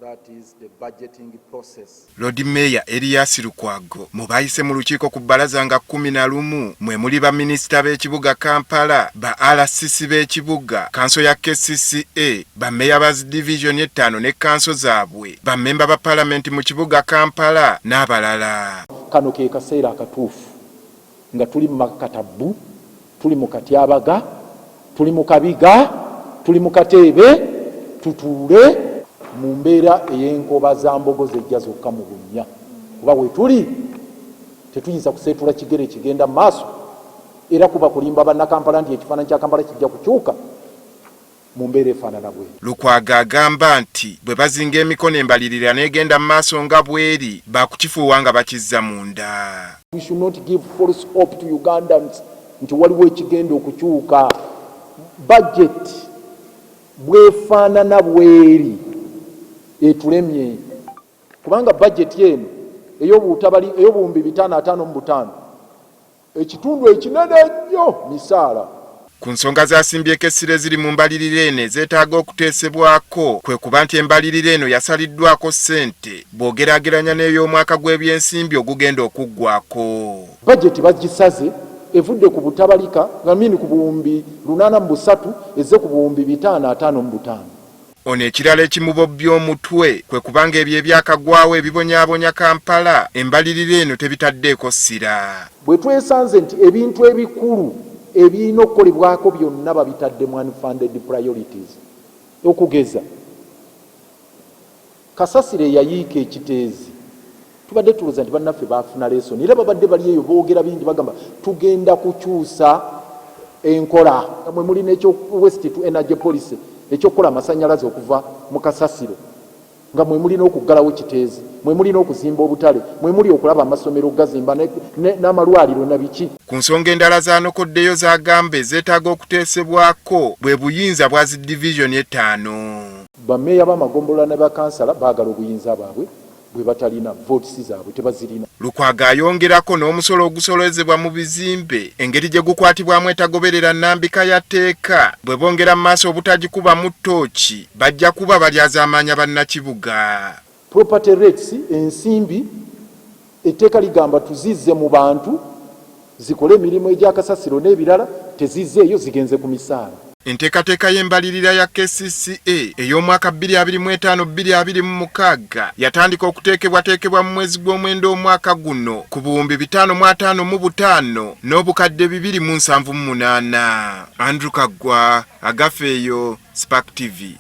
That is the budgeting process. Loodi Meeya Erias Lukwago mubayise mulukiiko ku bbalaza nga 11 mwe muli ba minisita b'ekibuga Kampala, ba RCC b'ekibuga, kanso ya KCCA, ba meya ba division 5 ne kanso zaabwe, ba memba ba parliament mu kibuga Kampala n'abalala. Kano ke kaseera akatuufu nga tuli mu makatabu, tuli mu katyabaga, tuli mu kabiga, tuli mu kateebe, tutuule mu mbeera ey'enkoba za mbogo zejja zokka mu bunnya. Kuba we tuli tetuyinza kuseetula kigere kigenda mu maaso, era kuba kulimba bannakampala nti ekifaananyi kya Kampala kijja kukyuka mu mbeera efaanana bwe. Lukwago agamba nti bwe bazinga emikono embalirira n'egenda mu maaso nga bweri bakukifuuwa nga bakizza munda. We should not give false hope to Ugandans nti waliwo ekigenda okukyuka. Budget bwefaanana bweri etulemye, kubanga budget yenu ey'obuwumbi 555 ekitundu ekinene nnyo misaala. Ku nsonga zasimbyeko essira eziri mu mbalirira eno ezeetaaga okuteesebwako kwe kuba nti embalirira eno yasaliddwako ssente bw'ogeraageranya n'ey'omwaka gw'ebyensimbi ogugenda okuggwako. Budget bagisaze evudde ku butabalika ngamini ku buwumbi 803 ezze ku buwumbi 555. Ono ekirala ekimubobbya omutwe kwe kubanga ebyo ebyakagwawo ebibonyaabonya Kampala embalirira eno tebitaddeeko ssira. Bwe twesanze nti ebintu ebikulu ebirina okukolebwako byonna babitadde mu unfunded priorities. Okugeza kasasire yayiika ekiteezi, tubadde tulooza nti bannaffe baafuna lesoni era babadde bali eyo boogera bingi bagamba tugenda kukyusa enkola mwe muli n'ekyo waste to energy policy ekyokukola amasannyalaze okuva mu kasasiro, nga mwe muli n'okuggalawo ekiteezi, mwe muli n'okuzimba obutale, mwe muli okulaba amasomero gazimba n'amalwaliro na biki. Ku nsonga endala zanokoddeyo z'agamba ezeetaaga okuteesebwako bwe buyinza bwa zi division 5. Bameeya b'amagombolola ne bakansala baagala obuyinza bwabwe bwe batalina votes zaabwe tebazirina. Lukwago ayongerako n'omusolo ogusolezebwa mu bizimbe engeri gye gukwatibwamu etagoberera nnambika ya tteeka bwe bongera mu maaso obutagikuba mu ttooki bajja kuba balyazaamaanya bannakibuga. Property rates ensimbi etteeka ligamba tuzizze mu bantu zikole emirimu egy'akasasiro n'ebirala tezizzeeyo zigenze ku misaala. Enteekateeka y'embalirira ya KCCA ey'omwaka 2025-2026 yatandika okuteekebwateekebwa mu mwezi gw'omwenda omwaka guno ku buwumbi 555 n'obukadde 278. Andrew Kagwa, Agafeeyo, Spark TV.